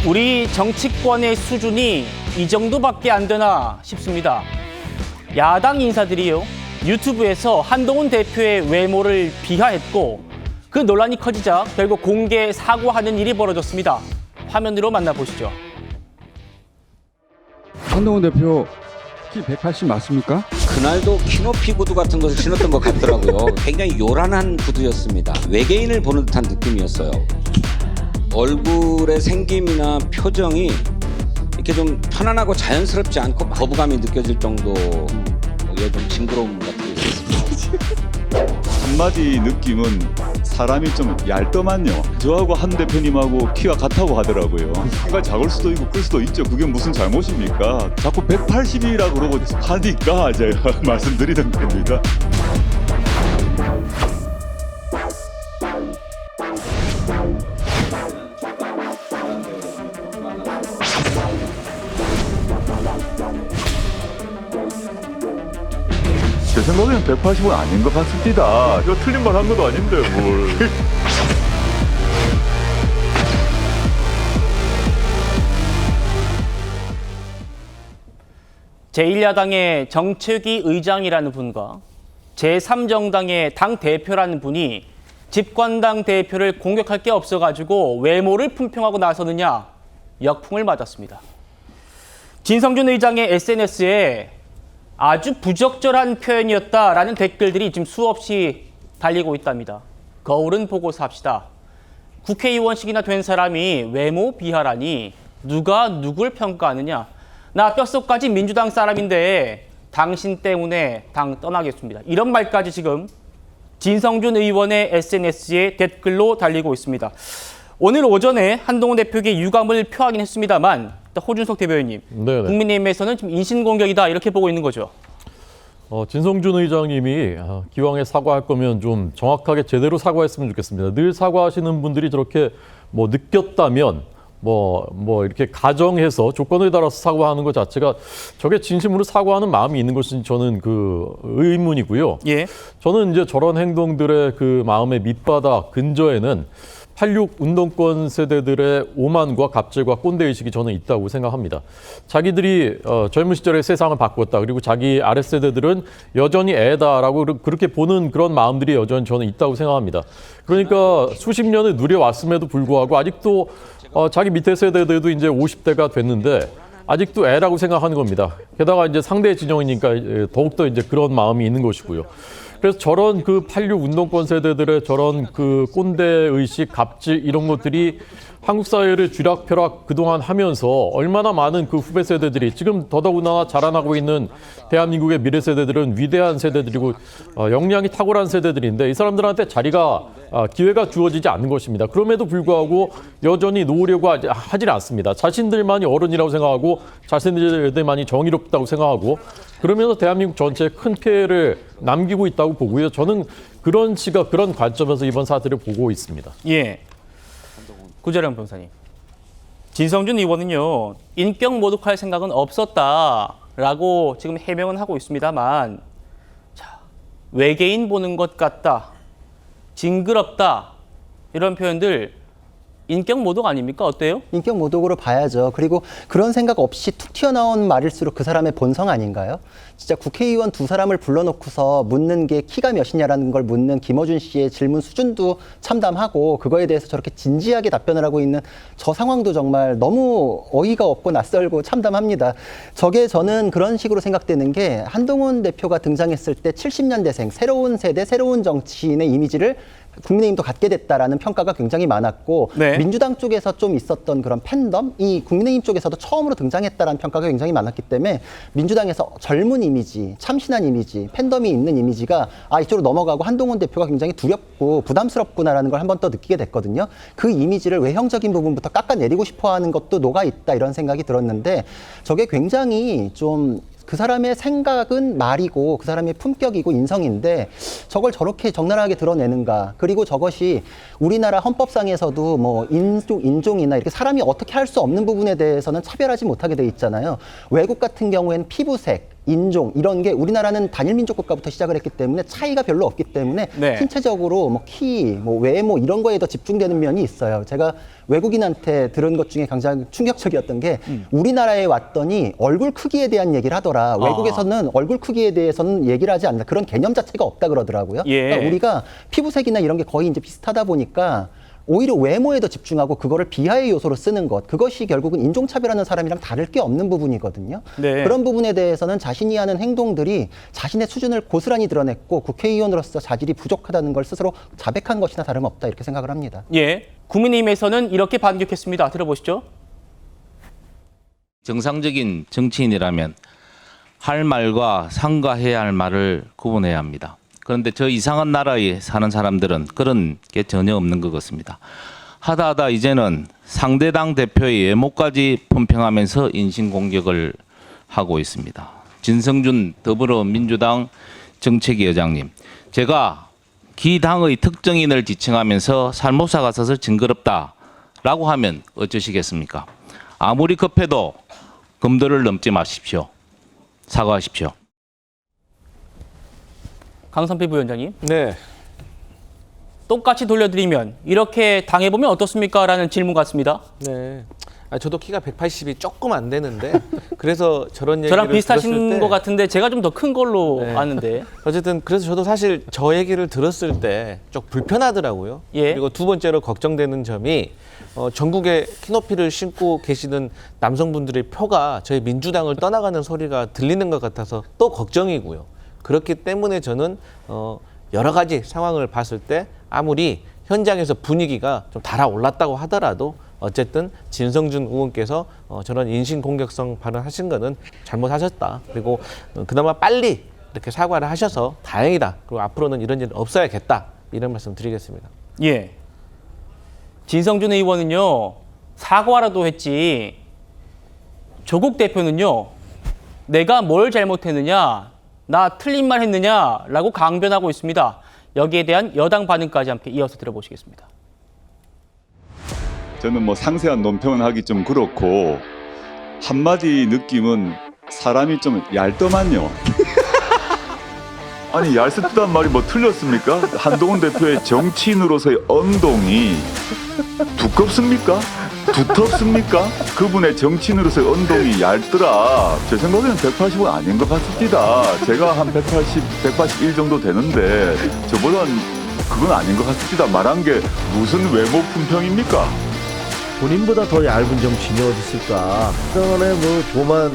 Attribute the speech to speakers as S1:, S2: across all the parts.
S1: 우리 정치권의 수준이 이 정도밖에 안 되나 싶습니다. 야당 인사들이요, 유튜브에서 한동훈 대표의 외모를 비하했고 그 논란이 커지자 결국 공개 사과하는 일이 벌어졌습니다. 화면으로 만나보시죠.
S2: 한동훈 대표 키 180 맞습니까?
S3: 그날도 키높이 구두 같은 것을 신었던 것 같더라고요. 굉장히 요란한 구두였습니다. 외계인을 보는 듯한 느낌이었어요. 얼굴의 생김이나 표정이 이렇게 좀 편안하고 자연스럽지 않고 거부감이 느껴질 정도의 좀 징그러움 같은 게 있었습니다.
S4: 한마디 느낌은 사람이 좀 얇더만요. 저하고 한 대표님하고 키가 같다고 하더라고요. 키가 작을 수도 있고 클 수도 있죠. 그게 무슨 잘못입니까? 자꾸 180이라고 그러고 하니까 제가 말씀드리던 겁니다. 제 생각에는 180은 아닌 것 같습니다. 이거 틀린 말 한 것도 아닌데 뭘.
S1: 제1야당의 정책위 의장이라는 분과 제3정당의 당 대표라는 분이 집권당 대표를 공격할 게 없어가지고 외모를 품평하고 나서느냐 역풍을 맞았습니다. 진성준 의장의 SNS에 아주 부적절한 표현이었다라는 댓글들이 지금 수없이 달리고 있답니다. 거울은 보고 삽시다. 국회의원식이나 된 사람이 외모 비하라니 누가 누굴 평가하느냐. 나 뼛속까지 민주당 사람인데 당신 때문에 당 떠나겠습니다. 이런 말까지 지금 진성준 의원의 SNS에 댓글로 달리고 있습니다. 오늘 오전에 한동훈 대표에게 유감을 표하긴 했습니다만 호준석 대변인님, 국민의힘에서는 지금 인신공격이다 이렇게 보고 있는 거죠.
S5: 진성준 의장님이 기왕에 사과할 거면 좀 정확하게 제대로 사과했으면 좋겠습니다. 늘 사과하시는 분들이 저렇게 느꼈다면 이렇게 가정해서 조건에 따라서 사과하는 것 자체가 저게 진심으로 사과하는 마음이 있는 것은 저는 그 의문이고요.
S1: 예.
S5: 저는 이제 저런 행동들의 그 마음의 밑바닥 근저에는 86 운동권 세대들의 오만과 갑질과 꼰대의식이 저는 있다고 생각합니다. 자기들이 젊은 시절에 세상을 바꿨다. 그리고 자기 아랫세대들은 여전히 애다라고 그렇게 보는 그런 마음들이 여전히 저는 있다고 생각합니다. 그러니까 수십 년을 누려왔음에도 불구하고 아직도 자기 밑에 세대들도 이제 50대가 됐는데 아직도 애라고 생각하는 겁니다. 게다가 이제 상대 진영이니까 더욱더 이제 그런 마음이 있는 것이고요. 그래서 저런 그 86 운동권 세대들의 저런 그 꼰대 의식, 갑질 이런 것들이 한국 사회를 쥐락펴락 그동안 하면서 얼마나 많은 그 후배 세대들이 지금 더더군다나 자라나고 있는 대한민국의 미래 세대들은 위대한 세대들이고 역량이 탁월한 세대들인데 이 사람들한테 기회가 주어지지 않는 것입니다. 그럼에도 불구하고 여전히 놓으려고 하질 않습니다. 자신들만이 어른이라고 생각하고 자신들만이 정의롭다고 생각하고 그러면서 대한민국 전체에 큰 피해를 남기고 있다고 보고요. 저는 그런 시각, 그런 관점에서 이번 사태를 보고 있습니다.
S1: 예. 구재령 변호사님. 진성준 의원은요, 인격 모독할 생각은 없었다라고 지금 해명은 하고 있습니다만, 자, 외계인 보는 것 같다, 징그럽다, 이런 표현들 인격 모독 아닙니까? 어때요?
S6: 인격 모독으로 봐야죠. 그리고 그런 생각 없이 툭 튀어나온 말일수록 그 사람의 본성 아닌가요? 진짜 국회의원 두 사람을 불러놓고서 묻는 게 키가 몇이냐라는 걸 묻는 김어준 씨의 질문 수준도 참담하고 그거에 대해서 저렇게 진지하게 답변을 하고 있는 저 상황도 정말 너무 어이가 없고 낯설고 참담합니다. 저는 그런 식으로 생각되는 게 한동훈 대표가 등장했을 때 70년대생, 새로운 세대, 새로운 정치인의 이미지를 국민의힘도 갖게 됐다라는 평가가 굉장히 많았고
S1: 네.
S6: 민주당 쪽에서 좀 있었던 그런 팬덤이 국민의힘 쪽에서도 처음으로 등장했다라는 평가가 굉장히 많았기 때문에 민주당에서 젊은 이미지, 참신한 이미지, 팬덤이 있는 이미지가 이쪽으로 넘어가고 한동훈 대표가 굉장히 두렵고 부담스럽구나라는 걸 한 번 더 느끼게 됐거든요. 그 이미지를 외형적인 부분부터 깎아내리고 싶어하는 것도 녹아있다 이런 생각이 들었는데 저게 굉장히 좀 그 사람의 생각은 말이고 그 사람의 품격이고 인성인데 저걸 저렇게 적나라하게 드러내는가. 그리고 저것이 우리나라 헌법상에서도 뭐 인종이나 이렇게 사람이 어떻게 할 수 없는 부분에 대해서는 차별하지 못하게 돼 있잖아요. 외국 같은 경우에는 피부색, 인종 이런 게 우리나라는 단일 민족 국가부터 시작을 했기 때문에 차이가 별로 없기 때문에
S1: 네.
S6: 신체적으로 뭐 키, 뭐 외모 이런 거에 더 집중되는 면이 있어요. 제가 외국인한테 들은 것 중에 가장 충격적이었던 게 우리나라에 왔더니 얼굴 크기에 대한 얘기를 하더라. 외국에서는 얼굴 크기에 대해서는 얘기를 하지 않는다. 그런 개념 자체가 없다 그러더라고요.
S1: 예.
S6: 그러니까 우리가 피부색이나 이런 게 거의 이제 비슷하다 보니까 오히려 외모에 더 집중하고 그거를 비하의 요소로 쓰는 것, 그것이 결국은 인종차별하는 사람이랑 다를 게 없는 부분이거든요.
S1: 네.
S6: 그런 부분에 대해서는 자신이 하는 행동들이 자신의 수준을 고스란히 드러냈고 국회의원으로서 자질이 부족하다는 걸 스스로 자백한 것이나 다름없다 이렇게 생각을 합니다.
S1: 예. 국민의힘에서는 이렇게 반격했습니다. 들어보시죠.
S7: 정상적인 정치인이라면 할 말과 상과해야 할 말을 구분해야 합니다. 그런데 저 이상한 나라에 사는 사람들은 그런 게 전혀 없는 것 같습니다. 하다 이제는 상대당 대표의 외모까지 품평하면서 인신공격을 하고 있습니다. 진성준 더불어민주당 정책위 의장님, 제가 기당의 특정인을 지칭하면서 살모사가 서서 징그럽다라고 하면 어쩌시겠습니까? 아무리 급해도 금도를 넘지 마십시오. 사과하십시오.
S1: 강선필 부위원장님.
S8: 네.
S1: 똑같이 돌려드리면 이렇게 당해보면 어떻습니까? 라는 질문 같습니다.
S8: 네. 저도 키가 180이 조금 안 되는데 그래서 저런 얘기를
S1: 저랑
S8: 들었을
S1: 비슷하신
S8: 때
S1: 것 같은데 제가 좀 더 큰 걸로
S8: 네.
S1: 아는데.
S8: 어쨌든 그래서 저도 사실 저 얘기를 들었을 때 좀 불편하더라고요.
S1: 예.
S8: 그리고 두 번째로 걱정되는 점이 전국에 키높이를 신고 계시는 남성분들의 표가 저희 민주당을 떠나가는 소리가 들리는 것 같아서 또 걱정이고요. 그렇기 때문에 저는 여러 가지 상황을 봤을 때 아무리 현장에서 분위기가 좀 달아올랐다고 하더라도 어쨌든 진성준 의원께서 저런 인신공격성 발언하신 거는 잘못하셨다. 그리고 그나마 빨리 이렇게 사과를 하셔서 다행이다. 그리고 앞으로는 이런 일 없어야겠다. 이런 말씀 드리겠습니다.
S1: 예. 진성준 의원은요, 사과라도 했지, 조국 대표는요, 내가 뭘 잘못했느냐, 나 틀린 말 했느냐라고 강변하고 있습니다. 여기에 대한 여당 반응까지 함께 이어서 들어보시겠습니다.
S4: 저는 뭐 상세한 논평은 하기 좀 그렇고 한마디 느낌은 사람이 좀 얇더만요. 아니 얄스트단 말이 뭐 틀렸습니까? 한동훈 대표의 정치인으로서의 언동이 두껍습니까? 두텁습니까? 그분의 정치인으로서의 언동이 얇더라. 제 생각에는 180은 아닌 것 같습니다. 제가 한 181 정도 되는데 저보단 그건 아닌 것 같습니다. 말한 게 무슨 외모 품평입니까?
S9: 본인보다 더 얇은 정치인이 어디 있을까? 그동안에 뭐 조만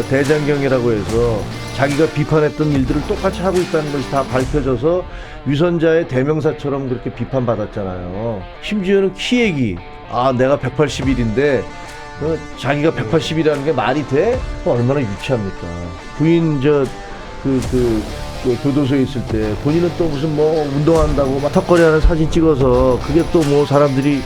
S9: 대장경이라고 해서 자기가 비판했던 일들을 똑같이 하고 있다는 것이 다 밝혀져서 위선자의 대명사처럼 그렇게 비판받았잖아요. 심지어는 키 얘기. 아, 내가 181인데 자기가 180이라는 게 말이 돼? 얼마나 유치합니까? 부인 교도소에 있을 때 본인은 또 무슨 뭐 운동한다고 막 턱걸이하는 사진 찍어서 그게 또 뭐 사람들이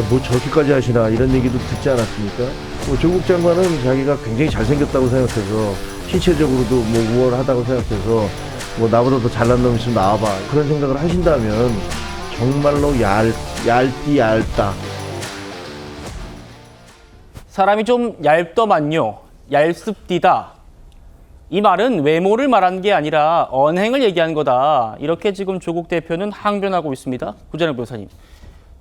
S9: 뭐 저렇게까지 하시나 이런 얘기도 듣지 않았습니까? 뭐 조국 장관은 자기가 굉장히 잘생겼다고 생각해서 신체적으로도 뭐 우월하다고 생각해서 뭐 나보다 더 잘난 놈 있으면 나와봐 그런 생각을 하신다면 정말로 얇다.
S1: 사람이 좀 얇더만요. 얄습디다. 이 말은 외모를 말하는 게 아니라 언행을 얘기한 거다. 이렇게 지금 조국 대표는 항변하고 있습니다. 구자영 변호사님.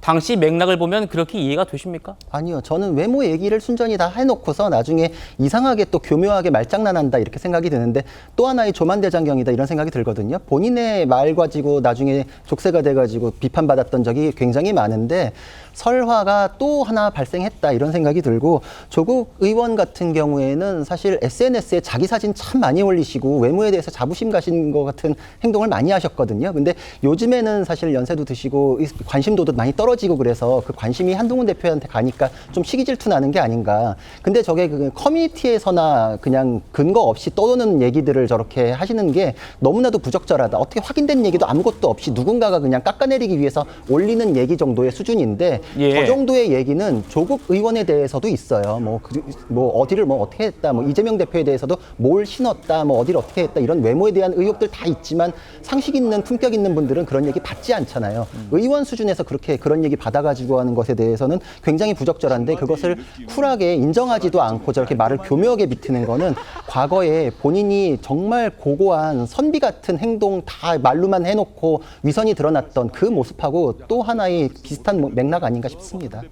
S1: 당시 맥락을 보면 그렇게 이해가 되십니까?
S6: 아니요. 저는 외모 얘기를 순전히 다 해놓고서 나중에 이상하게 또 교묘하게 말장난한다 이렇게 생각이 드는데 또 하나의 조만대장경이다 이런 생각이 들거든요. 본인의 말 가지고 나중에 족쇄가 돼가지고 비판받았던 적이 굉장히 많은데 설화가 또 하나 발생했다 이런 생각이 들고 조국 의원 같은 경우에는 사실 SNS에 자기 사진 참 많이 올리시고 외모에 대해서 자부심 가신 것 같은 행동을 많이 하셨거든요. 근데 요즘에는 사실 연세도 드시고 관심도도 많이 떨어지고 그래서 그 관심이 한동훈 대표한테 가니까 좀 시기 질투 나는 게 아닌가. 근데 저게 그 커뮤니티에서나 그냥 근거 없이 떠도는 얘기들을 저렇게 하시는 게 너무나도 부적절하다. 어떻게 확인된 얘기도 아무것도 없이 누군가가 그냥 깎아내리기 위해서 올리는 얘기 정도의 수준인데
S1: 예.
S6: 저 정도의 얘기는 조국 의원에 대해서도 있어요. 뭐 어디를 뭐 어떻게 했다. 뭐 이재명 대표에 대해서도 뭘 신었다. 뭐 어디를 어떻게 했다. 이런 외모에 대한 의혹들 다 있지만 상식 있는 품격 있는 분들은 그런 얘기 받지 않잖아요. 의원 수준에서 그렇게 그런 얘기 받아가지고 하는 것에 대해서는 굉장히 부적절한데 그것을 쿨하게 인정하지도 않고 저렇게 말을 교묘하게 비트는 거는 과거에 본인이 정말 고고한 선비 같은 행동 다 말로만 해놓고 위선이 드러났던 그 모습하고 또 하나의 비슷한 맥락 아닌가 싶습니다.